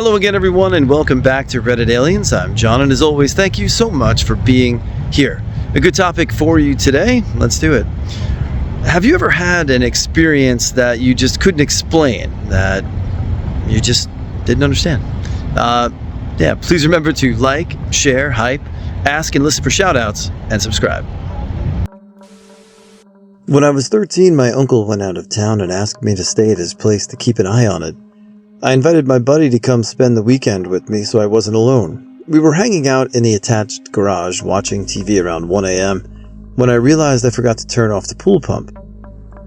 Hello again, everyone, and welcome back to Reddit Aliens. I'm John, and as always, thank you so much for being here. A good topic for you today. Let's do it. Have you ever had an experience that you just couldn't explain, that you just didn't understand? Please remember to like, share, hype, ask and listen for shoutouts, and subscribe. When I was 13, my uncle went out of town and asked me to stay at his place to keep an eye on it. I invited my buddy to come spend the weekend with me so I wasn't alone. We were hanging out in the attached garage watching TV around 1 a.m. when I realized I forgot to turn off the pool pump.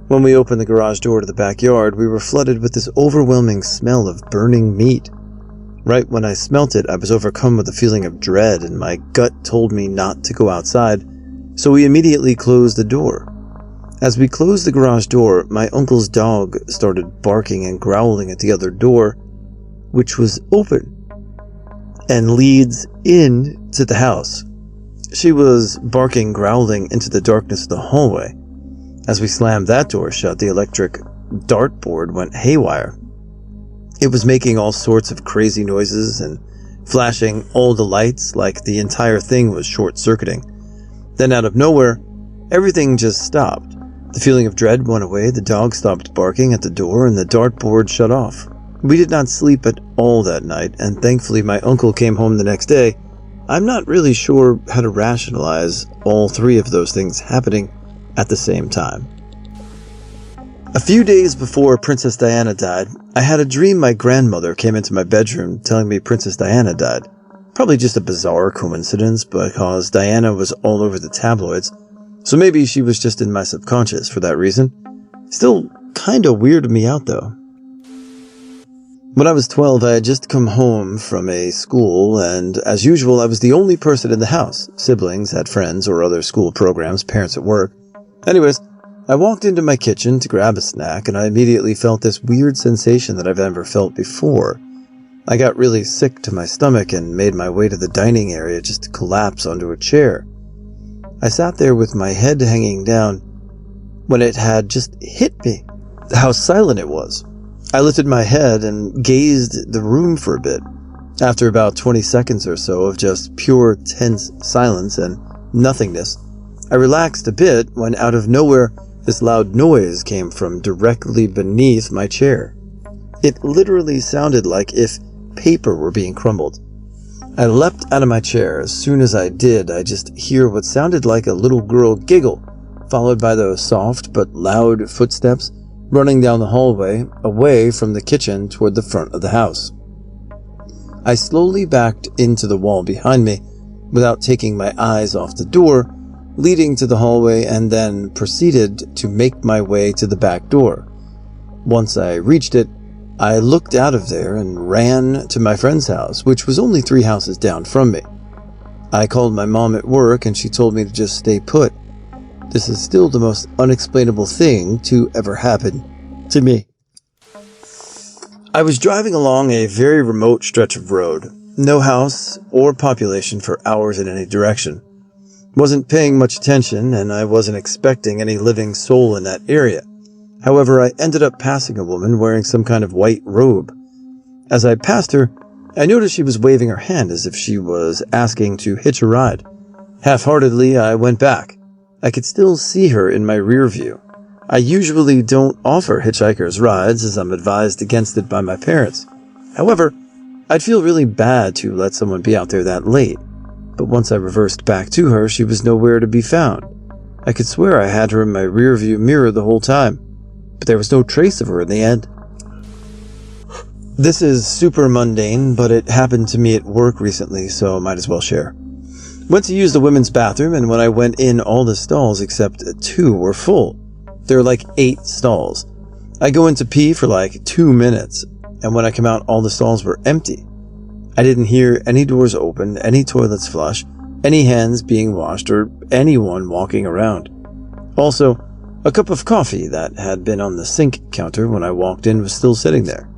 When we opened the garage door to the backyard, we were flooded with this overwhelming smell of burning meat. Right when I smelt it, I was overcome with a feeling of dread, and my gut told me not to go outside, so we immediately closed the door. As we closed the garage door, my uncle's dog started barking and growling at the other door, which was open and leads into the house. She was barking, growling into the darkness of the hallway. As we slammed that door shut, the electric dartboard went haywire. It was making all sorts of crazy noises and flashing all the lights like the entire thing was short-circuiting. Then out of nowhere, everything just stopped. The feeling of dread went away, the dog stopped barking at the door, and the dartboard shut off. We did not sleep at all that night, and thankfully my uncle came home the next day. I'm not really sure how to rationalize all three of those things happening at the same time. A few days before Princess Diana died, I had a dream my grandmother came into my bedroom telling me Princess Diana died. Probably just a bizarre coincidence because Diana was all over the tabloids, so maybe she was just in my subconscious for that reason. Still kinda weirded me out though. When I was 12, I had just come home from a school, and as usual, I was the only person in the house. Siblings had friends or other school programs, parents at work. Anyways, I walked into my kitchen to grab a snack, and I immediately felt this weird sensation that I've never felt before. I got really sick to my stomach and made my way to the dining area just to collapse onto a chair. I sat there with my head hanging down when it had just hit me, how silent it was. I lifted my head and gazed the room for a bit. After about 20 seconds or so of just pure tense silence and nothingness, I relaxed a bit when out of nowhere this loud noise came from directly beneath my chair. It literally sounded like if paper were being crumbled. I leapt out of my chair. As soon as I did, I just hear what sounded like a little girl giggle, followed by those soft but loud footsteps running down the hallway, away from the kitchen toward the front of the house. I slowly backed into the wall behind me without taking my eyes off the door leading to the hallway, and then proceeded to make my way to the back door. Once I reached it, I looked out of there and ran to my friend's house, which was only 3 houses down from me. I called my mom at work and she told me to just stay put. This is still the most unexplainable thing to ever happen to me. I was driving along a very remote stretch of road. No house or population for hours in any direction. Wasn't paying much attention, and I wasn't expecting any living soul in that area. However, I ended up passing a woman wearing some kind of white robe. As I passed her, I noticed she was waving her hand as if she was asking to hitch a ride. Half-heartedly, I went back. I could still see her in my rear view. I usually don't offer hitchhikers rides, as I'm advised against it by my parents. However, I'd feel really bad to let someone be out there that late. But once I reversed back to her, she was nowhere to be found. I could swear I had her in my rearview mirror the whole time, but there was no trace of her in the end. This is super mundane, but it happened to me at work recently, so might as well share. Went to use the women's bathroom, and when I went in, all the stalls except 2 were full. There are like 8 stalls. I go in to pee for like 2 minutes, and when I come out, all the stalls were empty. I didn't hear any doors open, any toilets flush, any hands being washed, or anyone walking around. Also, a cup of coffee that had been on the sink counter when I walked in was still sitting there.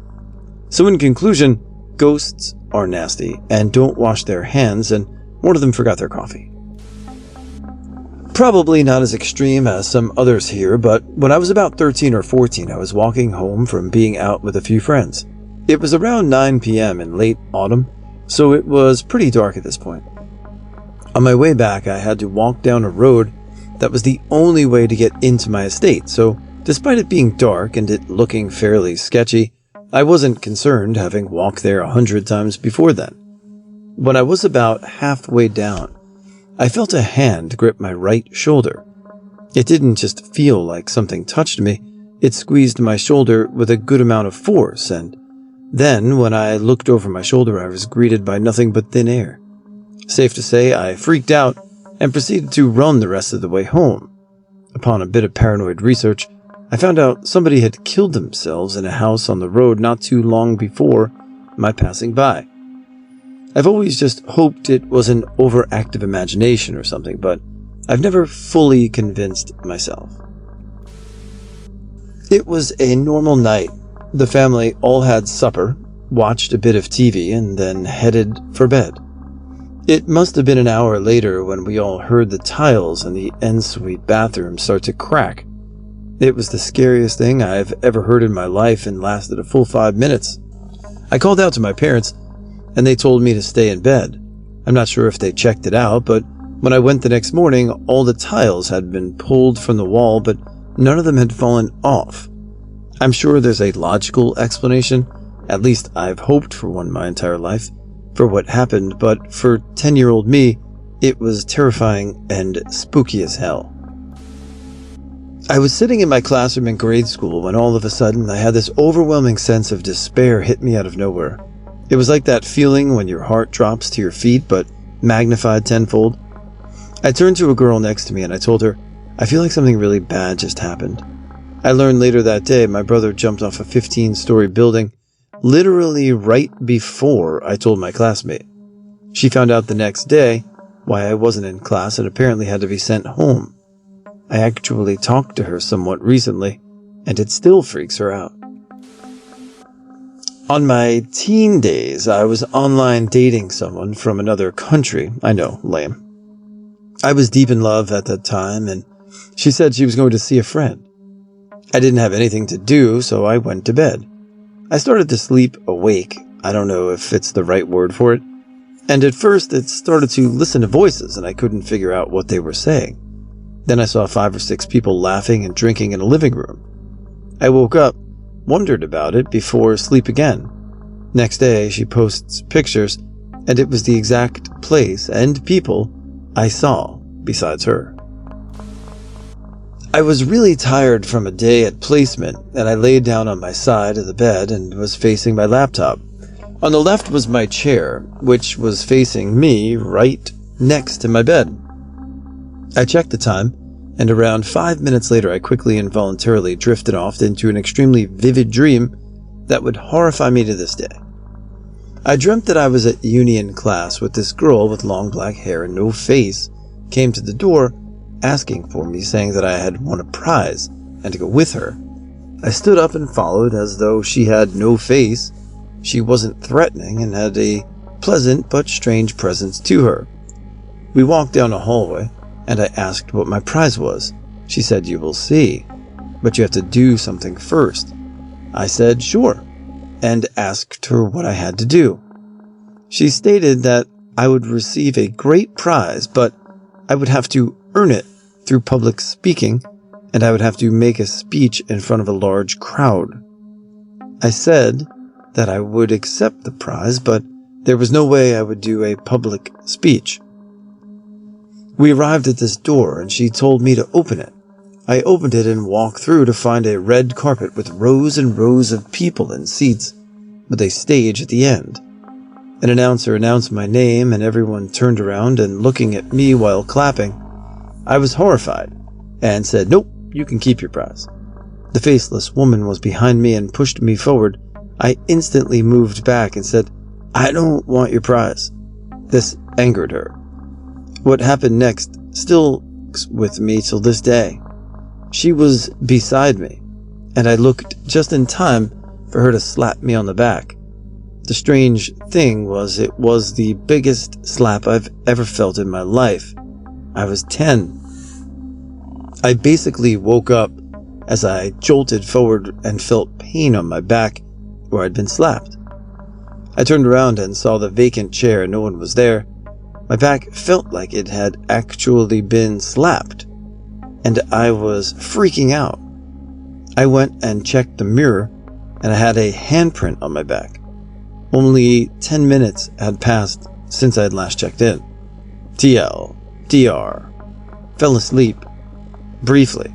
So in conclusion, ghosts are nasty and don't wash their hands, and one of them forgot their coffee. Probably not as extreme as some others here, but when I was about 13 or 14, I was walking home from being out with a few friends. It was around 9 p.m. in late autumn, so it was pretty dark at this point. On my way back, I had to walk down a road that was the only way to get into my estate, so despite it being dark and it looking fairly sketchy, I wasn't concerned, having walked there 100 times before then. When I was about halfway down, I felt a hand grip my right shoulder. It didn't just feel like something touched me, it squeezed my shoulder with a good amount of force, and then when I looked over my shoulder, I was greeted by nothing but thin air. Safe to say, I freaked out and proceeded to run the rest of the way home. Upon a bit of paranoid research, I found out somebody had killed themselves in a house on the road not too long before my passing by. I've always just hoped it was an overactive imagination or something, but I've never fully convinced myself. It was a normal night. The family all had supper, watched a bit of TV, and then headed for bed. It must have been an hour later when we all heard the tiles in the ensuite bathroom start to crack. It was the scariest thing I've ever heard in my life and lasted a full 5 minutes. I called out to my parents, and they told me to stay in bed. I'm not sure if they checked it out, but when I went the next morning, all the tiles had been pulled from the wall, but none of them had fallen off. I'm sure there's a logical explanation, at least I've hoped for one my entire life, for what happened, but for 10-year-old me, it was terrifying and spooky as hell. I was sitting in my classroom in grade school when all of a sudden I had this overwhelming sense of despair hit me out of nowhere. It was like that feeling when your heart drops to your feet, but magnified tenfold. I turned to a girl next to me and I told her, I feel like something really bad just happened. I learned later that day my brother jumped off a 15-story building literally right before I told my classmate. She found out the next day why I wasn't in class and apparently had to be sent home. I actually talked to her somewhat recently, and it still freaks her out. On my teen days, I was online dating someone from another country. I know, lame. I was deep in love at that time, and she said she was going to see a friend. I didn't have anything to do, so I went to bed. I started to sleep awake. I don't know if it's the right word for it. And at first, it started to listen to voices, and I couldn't figure out what they were saying. Then I saw 5 or 6 people laughing and drinking in a living room. I woke up, wondered about it before sleep again. Next day, she posts pictures, and it was the exact place and people I saw besides her. I was really tired from a day at placement, and I laid down on my side of the bed and was facing my laptop. On the left was my chair, which was facing me right next to my bed. I checked the time, and around 5 minutes later I quickly and voluntarily drifted off into an extremely vivid dream that would horrify me to this day. I dreamt that I was at union class with this girl with long black hair and no face came to the door asking for me, saying that I had won a prize and to go with her. I stood up and followed as though she had no face. She wasn't threatening and had a pleasant but strange presence to her. We walked down a hallway, and I asked what my prize was. She said, "You will see, but you have to do something first." I said, "Sure," and asked her what I had to do. She stated that I would receive a great prize, but I would have to earn it through public speaking, and I would have to make a speech in front of a large crowd. I said that I would accept the prize, but there was no way I would do a public speech. We arrived at this door, and she told me to open it. I opened it and walked through to find a red carpet with rows and rows of people in seats, with a stage at the end. An announcer announced my name, and everyone turned around and looking at me while clapping. I was horrified, and said, "Nope, you can keep your prize." The faceless woman was behind me and pushed me forward. I instantly moved back and said, "I don't want your prize." This angered her. What happened next still with me till this day. She was beside me, and I looked just in time for her to slap me on the back. The strange thing was it was the biggest slap I've ever felt in my life. I was 10. I basically woke up as I jolted forward and felt pain on my back where I'd been slapped. I turned around and saw the vacant chair. No one was there. My back felt like it had actually been slapped, and I was freaking out. I went and checked the mirror, and I had a handprint on my back. Only 10 minutes had passed since I had last checked in. TL, DR. Fell asleep. Briefly.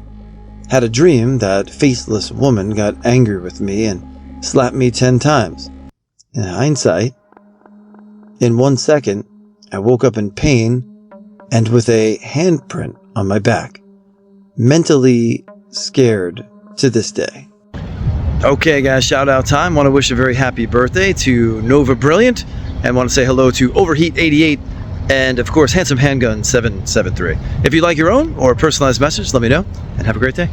Had a dream that faceless woman got angry with me and slapped me 10 times. In hindsight, in 1 second, I woke up in pain and with a handprint on my back. Mentally scared to this day. Okay guys, shout out time. Want to wish a very happy birthday to Nova Brilliant and want to say hello to Overheat88 and of course Handsome Handgun 773. If you'd like your own or personalized message, let me know and have a great day.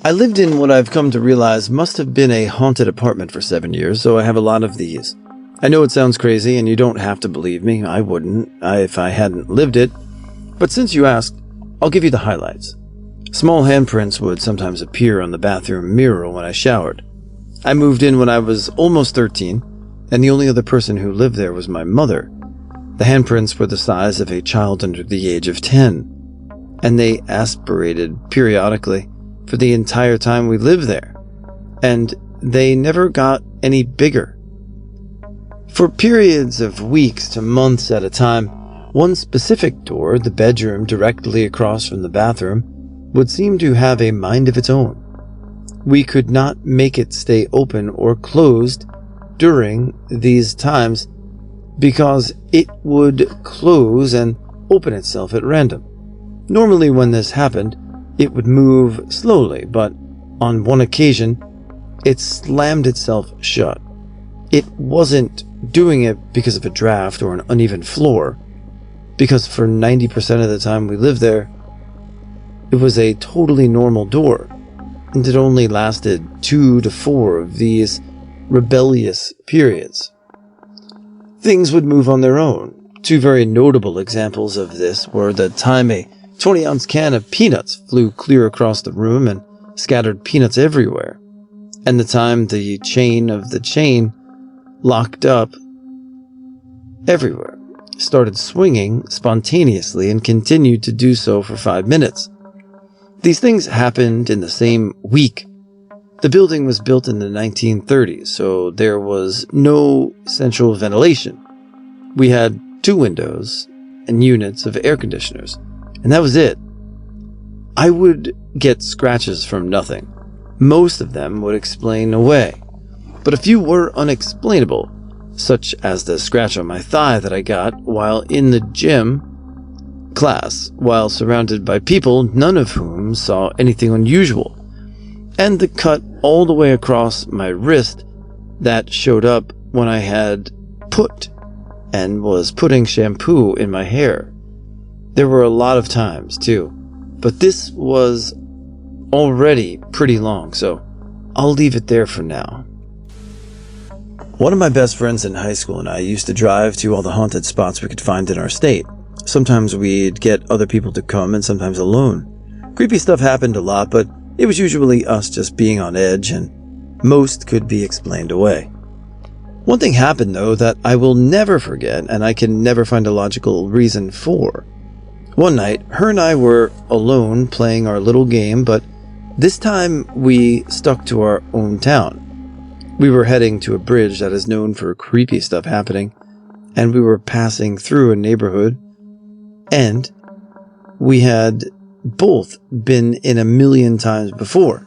I lived in what I've come to realize must have been a haunted apartment for 7 years, so I have a lot of these. I know it sounds crazy and you don't have to believe me. I wouldn't if I hadn't lived it. But since you asked, I'll give you the highlights. Small handprints would sometimes appear on the bathroom mirror when I showered. I moved in when I was almost 13, and the only other person who lived there was my mother. The handprints were the size of a child under the age of 10, and they aspirated periodically for the entire time we lived there, and they never got any bigger. For periods of weeks to months at a time, one specific door, the bedroom directly across from the bathroom, would seem to have a mind of its own. We could not make it stay open or closed during these times because it would close and open itself at random. Normally when this happened, it would move slowly, but on one occasion, it slammed itself shut. It wasn't doing it because of a draft or an uneven floor, because for 90% of the time we lived there, it was a totally normal door, and it only lasted 2 to 4 of these rebellious periods. Things would move on their own. 2 very notable examples of this were the time a 20-ounce can of peanuts flew clear across the room and scattered peanuts everywhere, and the time the chain of the chain locked up everywhere, started swinging spontaneously and continued to do so for 5 minutes. These things happened in the same week. The building was built in the 1930s, so there was no central ventilation. We had 2 windows and units of air conditioners, and that was it. I would get scratches from nothing. Most of them would explain away, but a few were unexplainable, such as the scratch on my thigh that I got while in the gym class, while surrounded by people, none of whom saw anything unusual, and the cut all the way across my wrist that showed up when I had and was putting shampoo in my hair. There were a lot of times too, but this was already pretty long, so I'll leave it there for now. One of my best friends in high school and I used to drive to all the haunted spots we could find in our state. Sometimes we'd get other people to come and sometimes alone. Creepy stuff happened a lot, but it was usually us just being on edge, and most could be explained away. One thing happened though that I will never forget, and I can never find a logical reason for. One night, her and I were alone playing our little game, but this time we stuck to our own town. We were heading to a bridge that is known for creepy stuff happening, and we were passing through a neighborhood, and we had both been in a million times before.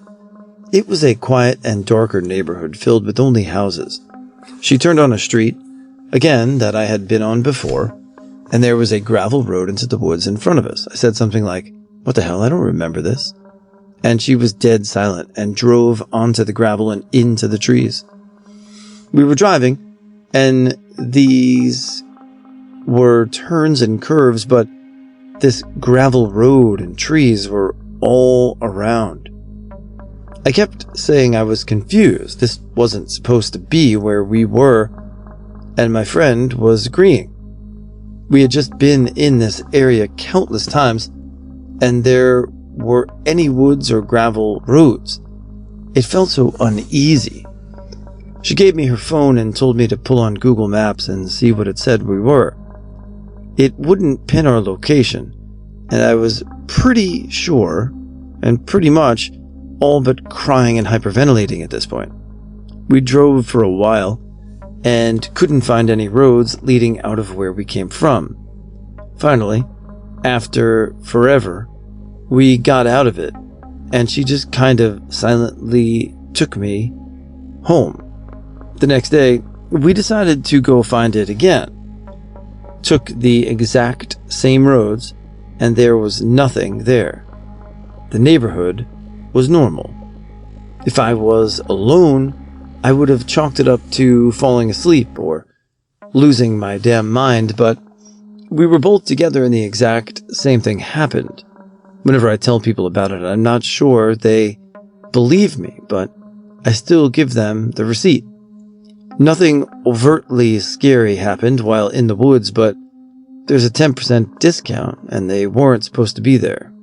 It was a quiet and darker neighborhood filled with only houses. She turned on a street, again, that I had been on before, and there was a gravel road into the woods in front of us. I said something like, "What the hell, I don't remember this." And she was dead silent and drove onto the gravel and into the trees. We were driving, and these were turns and curves, but this gravel road and trees were all around. I kept saying I was confused. This wasn't supposed to be where we were, and my friend was agreeing. We had just been in this area countless times, and there were any woods or gravel roads. It felt so uneasy. She gave me her phone and told me to pull on Google Maps and see what it said we were. It wouldn't pin our location, and I was pretty sure, and pretty much, all but crying and hyperventilating at this point. We drove for a while, and couldn't find any roads leading out of where we came from. Finally, after forever, we got out of it, and she just kind of silently took me home. The next day, we decided to go find it again. Took the exact same roads, and there was nothing there. The neighborhood was normal. If I was alone, I would have chalked it up to falling asleep or losing my damn mind, but we were both together and the exact same thing happened. Whenever I tell people about it, I'm not sure they believe me, but I still give them the receipt. Nothing overtly scary happened while in the woods, but there's a 10% discount and they weren't supposed to be there.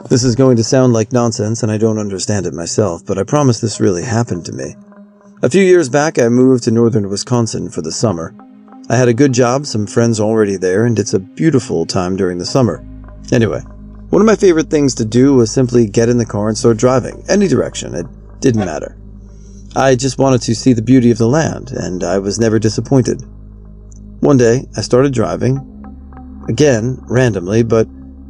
This is going to sound like nonsense and I don't understand it myself, but I promise this really happened to me. A few years back, I moved to northern Wisconsin for the summer. I had a good job, some friends already there, and it's a beautiful time during the summer. Anyway, one of my favorite things to do was simply get in the car and start driving, any direction, it didn't matter. I just wanted to see the beauty of the land, and I was never disappointed. One day, I started driving, again, randomly, but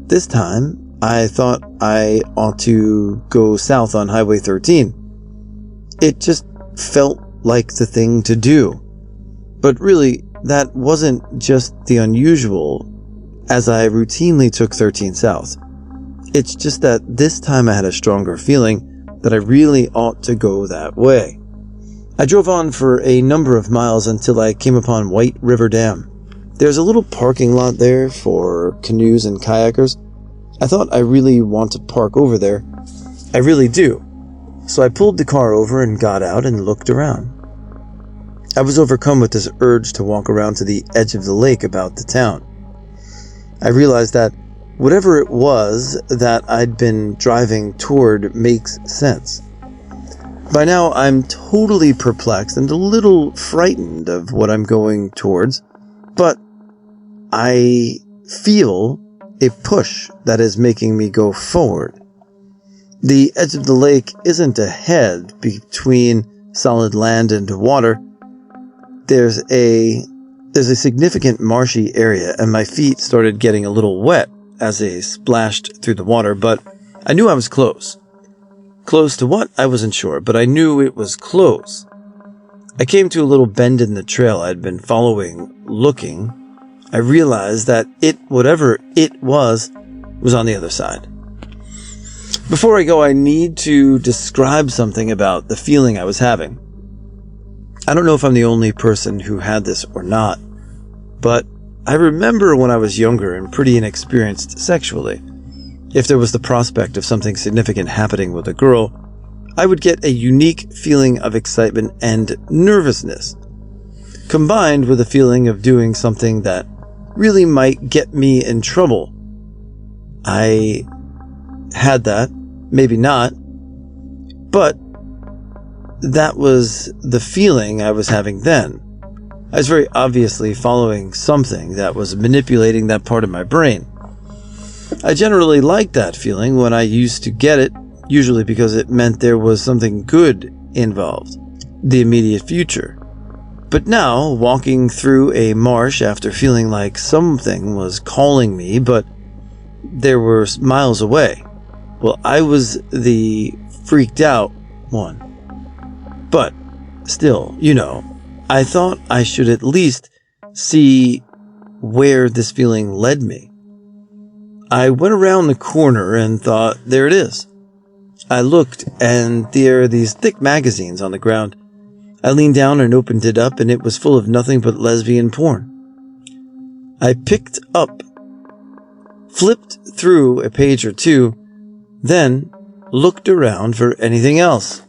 this time, I thought I ought to go south on Highway 13. It just felt like the thing to do. But really, that wasn't just the unusual, as I routinely took 13 south. It's just that this time I had a stronger feeling that I really ought to go that way. I drove on for a number of miles until I came upon White River Dam. There's a little parking lot there for canoes and kayakers. I thought I really want to park over there. I really do. So I pulled the car over and got out and looked around. I was overcome with this urge to walk around to the edge of the lake about the town. I realized that whatever it was that I'd been driving toward makes sense. By now, I'm totally perplexed and a little frightened of what I'm going towards, but I feel a push that is making me go forward. The edge of the lake isn't a head between solid land and water. There's a significant marshy area, and my feet started getting a little wet as they splashed through the water, but I knew I was close. Close to what? I wasn't sure, but I knew it was close. I came to a little bend in the trail I'd been following, looking. I realized that whatever it was on the other side. Before I go, I need to describe something about the feeling I was having. I don't know if I'm the only person who had this or not, but I remember when I was younger and pretty inexperienced sexually, if there was the prospect of something significant happening with a girl, I would get a unique feeling of excitement and nervousness, combined with a feeling of doing something that really might get me in trouble. I had that, maybe not, but that was the feeling I was having then. I was very obviously following something that was manipulating that part of my brain. I generally liked that feeling when I used to get it, usually because it meant there was something good involved, the immediate future. But now, walking through a marsh after feeling like something was calling me, but there were miles away, well, I was the freaked out one. But still, I thought I should at least see where this feeling led me. I went around the corner and thought, there it is. I looked, and there are these thick magazines on the ground. I leaned down and opened it up, and it was full of nothing but lesbian porn. I picked up, flipped through a page or two, then looked around for anything else.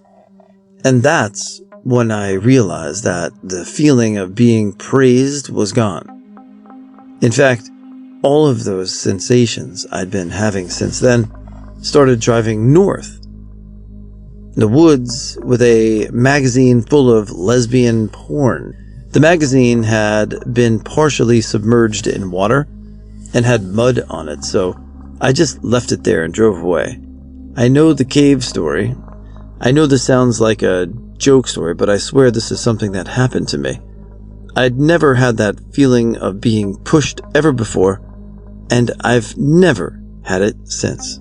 And that's when I realized that the feeling of being praised was gone. In fact, all of those sensations I'd been having since then started driving north. in the woods with a magazine full of lesbian porn. The magazine had been partially submerged in water and had mud on it, so I just left it there and drove away. I know the cave story. I know this sounds like a joke story, but I swear this is something that happened to me. I'd never had that feeling of being pushed ever before, and I've never had it since.